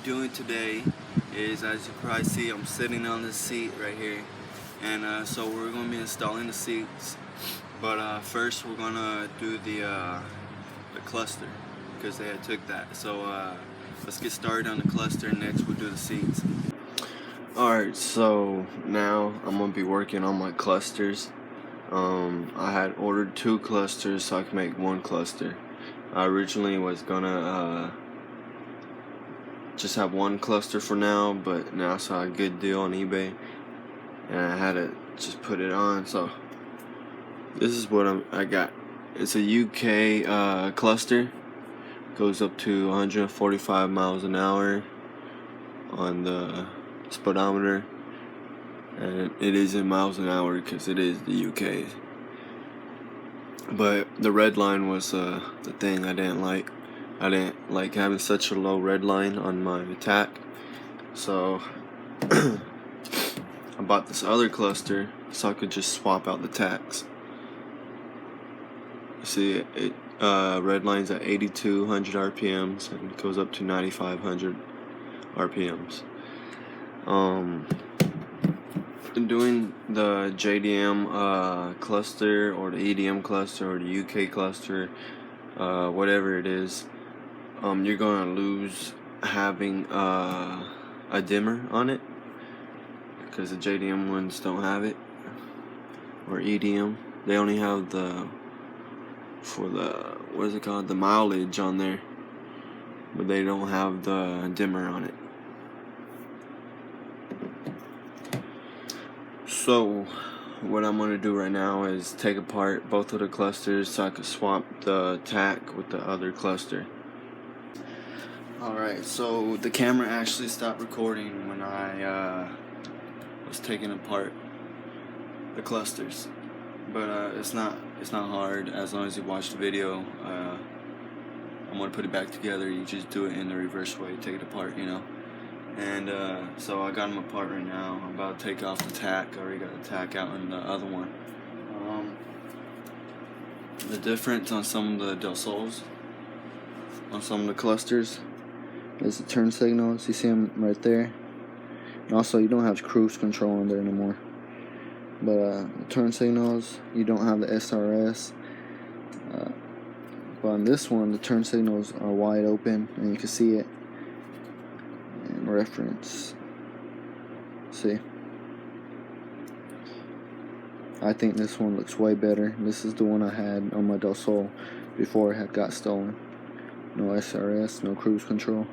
doing today is, as you probably see, I'm sitting on this seat right here, and so we're going to be installing the seats, but first we're going to do the cluster, because they had took that. So let's get started on the cluster, and next we'll do the seats. Alright, so now I'm going to be working on my clusters. I had ordered 2 clusters so I could make 1 cluster. I originally was gonna just have 1 cluster for now, but now I saw a good deal on eBay and I had to just put it on. So this is what I got. It's a UK cluster. Goes up to 145 miles an hour on the speedometer, and it is in miles an hour because it is the UK. But the red line was the thing I didn't like. I didn't like having such a low red line on my attack, so I bought this other cluster so I could just swap out the tacks. See, it red line's at 8200 RPMs and goes up to 9500 RPMs. Doing the JDM cluster or the EDM cluster or the UK cluster, whatever it is, you're gonna lose having a dimmer on it, because the JDM ones don't have it, or EDM. They only have the what is it called, the mileage on there, but they don't have the dimmer on it. So what I'm going to do right now is take apart both of the clusters so I can swap the tack with the other cluster. Alright, so the camera actually stopped recording when I was taking apart the clusters, but it's not hard as long as you watch the video. I'm going to put it back together. You just do it in the reverse way, take it apart, you know. And so I got them apart right now. I'm about to take off the tack. I already got the tack out in the other one. The difference on some of the Del Sols, on some of the clusters, is the turn signals. You see them right there. And also, you don't have cruise control in there anymore. But the turn signals, you don't have the SRS. But on this one, the turn signals are wide open, and you can see it. Reference. See, I think this one looks way better. This is the one I had on my Del Sol before it had got stolen. No SRS, no cruise control.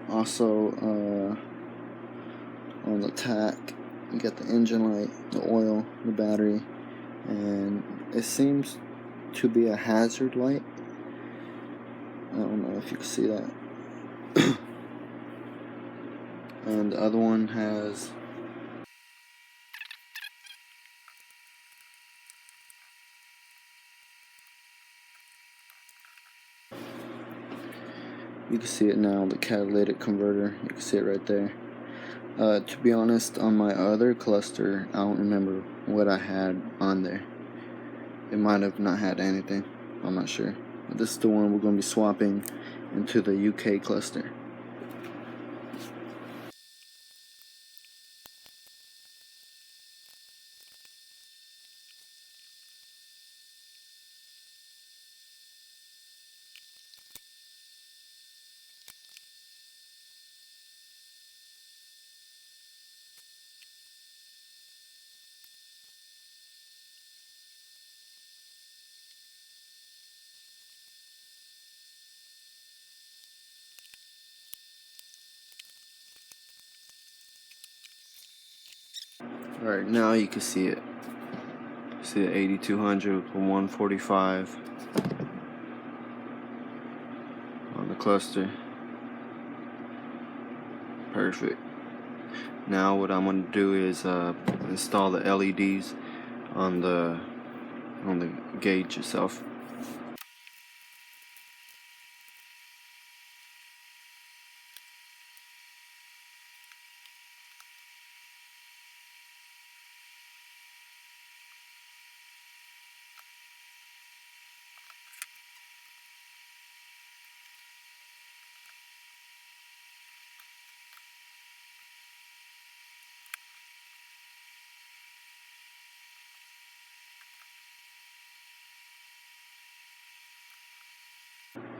Also, on the tack, you got the engine light, the oil, the battery, and it seems to be a hazard light. I don't know if you can see that. And the other one has you can see it now, the catalytic converter. You can see it right there. To be honest, on my other cluster, I don't remember what I had on there. It might have not had anything. I'm not sure. But this is the one we're going to be swapping into the UK cluster. Alright, now you can see it. See the 8200 with the 145 on the cluster. Perfect. Now what I'm going to do is install the LEDs on the gauge itself.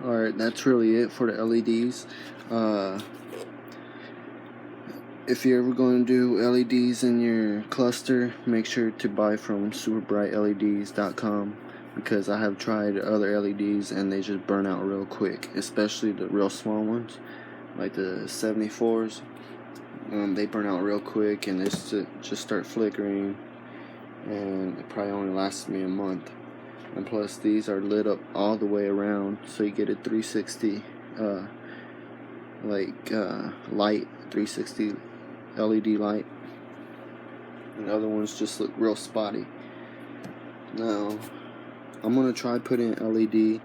Alright, that's really it for the LEDs. If you're ever going to do LEDs in your cluster, make sure to buy from superbrightleds.com, because I have tried other LEDs and they just burn out real quick, especially the real small ones like the 74s. They burn out real quick and they just start flickering, and it probably only lasts me a month. And plus these are lit up all the way around, so you get a 360 light, 360 LED light. And the other ones just look real spotty. Now I'm gonna try putting an LED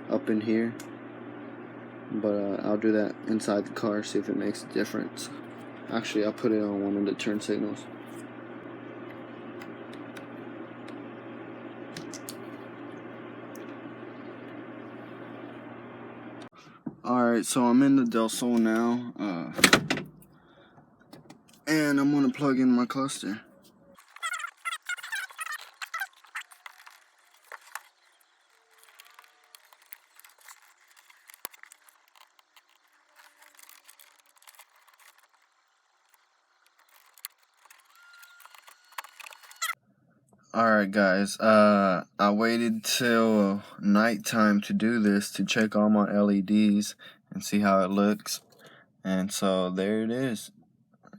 up in here, but I'll do that inside the car, see if it makes a difference. Actually, I'll put it on one of the turn signals. Alright, so I'm in the Del Sol now, and I'm going to plug in my cluster. Alright guys, I waited till nighttime to do this, to check all my LEDs and see how it looks. And so there it is,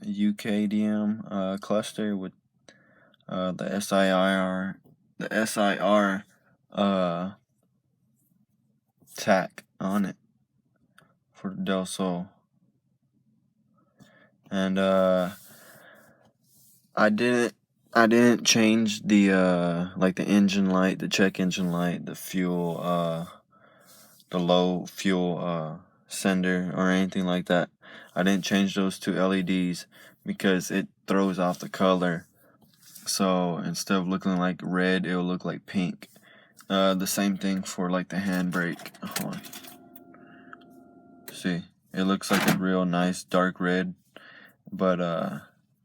UKDM cluster with the SIR tack on it for the Del Sol. And I didn't change the like the engine light, the check engine light, the fuel the low fuel sender or anything like that. I didn't change those two LEDs because it throws off the color. So instead of looking like red, it'll look like pink. The same thing for like the handbrake. Hold on. See, it looks like a real nice dark red, but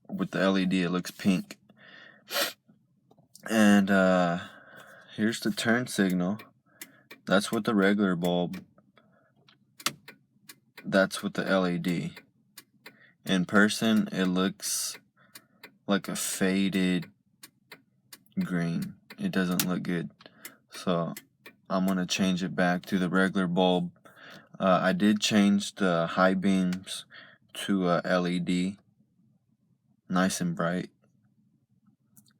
with the LED it looks pink. And here's the turn signal. That's with the regular bulb. That's with the LED. In person, it looks like a faded green. It doesn't look good. So I'm gonna change it back to the regular bulb. I did change the high beams to LED, nice and bright.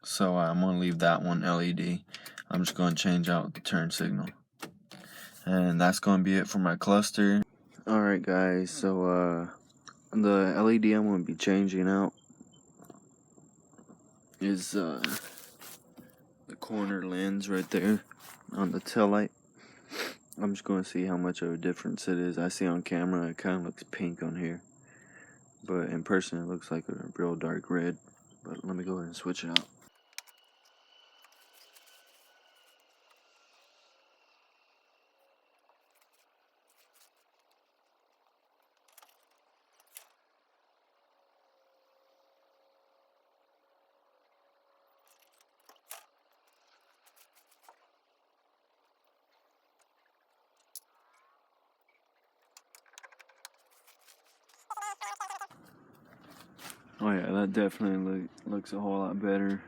So I'm gonna leave that one LED. I'm just gonna change out the turn signal. And that's gonna be it for my cluster. Alright guys, so the LED I'm gonna be changing out is the corner lens right there on the tail light. I'm just gonna see how much of a difference it is. I see on camera it kind of looks pink on here, but in person it looks like a real dark red. But let me go ahead and switch it out. Oh yeah, that definitely looks a whole lot better.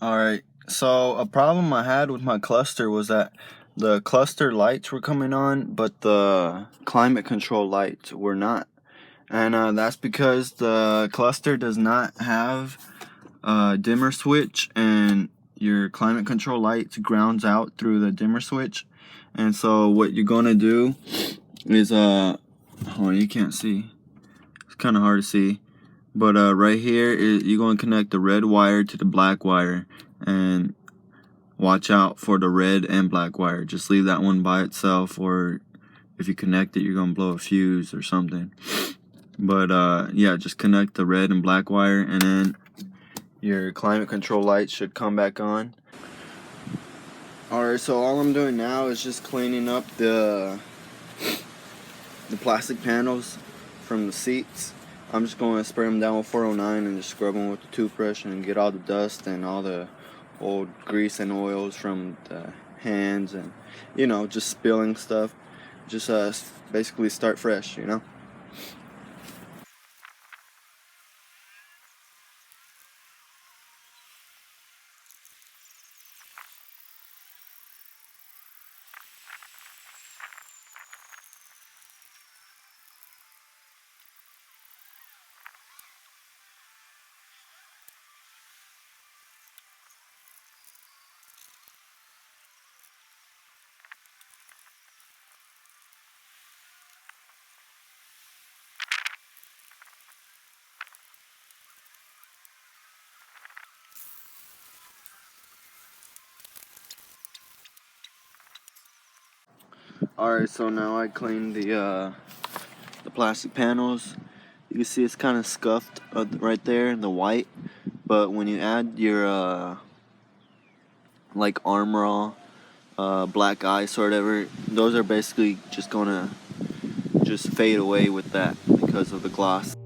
Alright, so a problem I had with my cluster was that the cluster lights were coming on, but the climate control lights were not. And that's because the cluster does not have a dimmer switch, and your climate control lights grounds out through the dimmer switch. And so what you're gonna do is, oh, you can't see. It's kind of hard to see. But right here, you're going to connect the red wire to the black wire, and watch out for the red and black wire. Just leave that one by itself, or if you connect it, you're going to blow a fuse or something. But yeah, just connect the red and black wire, and then your climate control light should come back on. Alright, so all I'm doing now is just cleaning up the plastic panels from the seats. I'm just going to spray them down with 409 and just scrub them with the toothbrush and get all the dust and all the old grease and oils from the hands and, you know, just spilling stuff. Just basically start fresh, you know. Alright, so now I cleaned the plastic panels. You can see it's kind of scuffed right there, the white. But when you add your like Armor black ice or whatever, those are basically just gonna just fade away with that because of the gloss.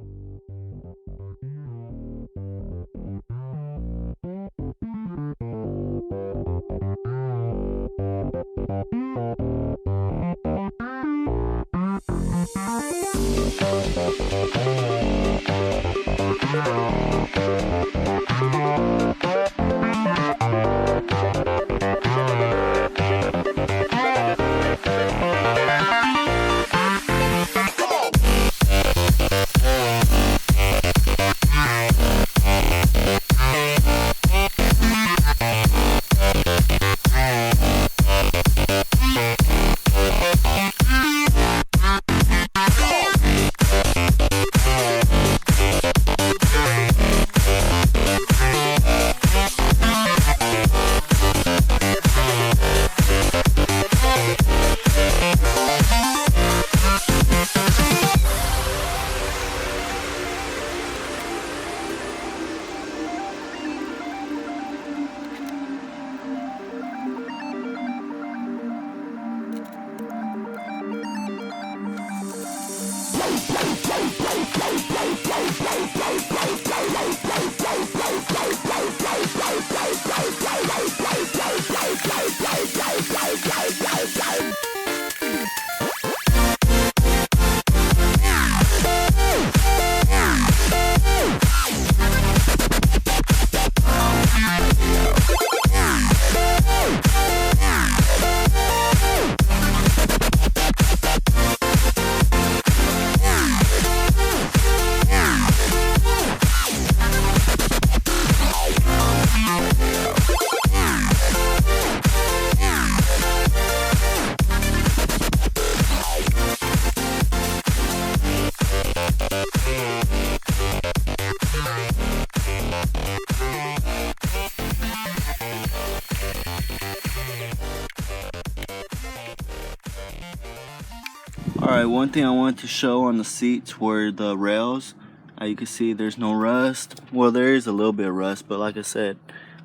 Alright, one thing I wanted to show on the seats were the rails. You can see there's no rust. Well, there is a little bit of rust, but like I said,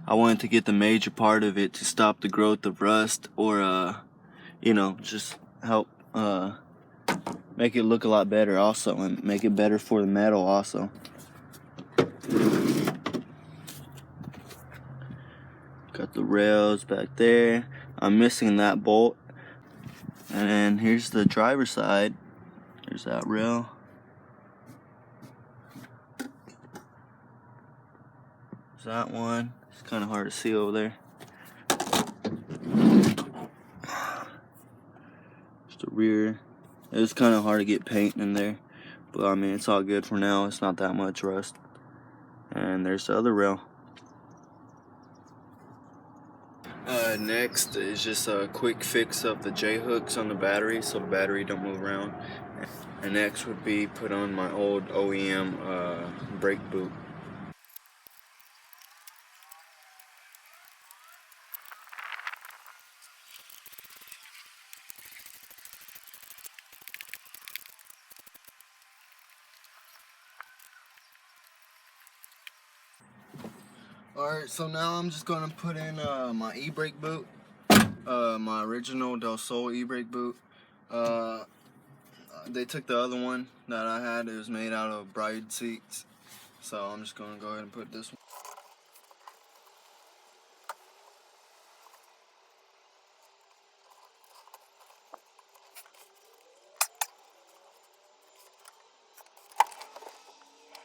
I wanted to get the major part of it to stop the growth of rust, or you know, just help make it look a lot better also, and make it better for the metal also. Got the rails back there. I'm missing that bolt. And then here's the driver's side. There's that rail. There's that one. It's kind of hard to see over there. Just the rear. It's kind of hard to get paint in there, but I mean, it's all good for now. It's not that much rust. And there's the other rail. Next is just a quick fix of the J-hooks on the battery, so the battery don't move around. And next would be put on my old OEM brake boot. Alright, so now I'm just gonna put in my e-brake boot, my original Del Sol e-brake boot. They took the other one that I had. It was made out of bride seats, so I'm just gonna go ahead and put this one.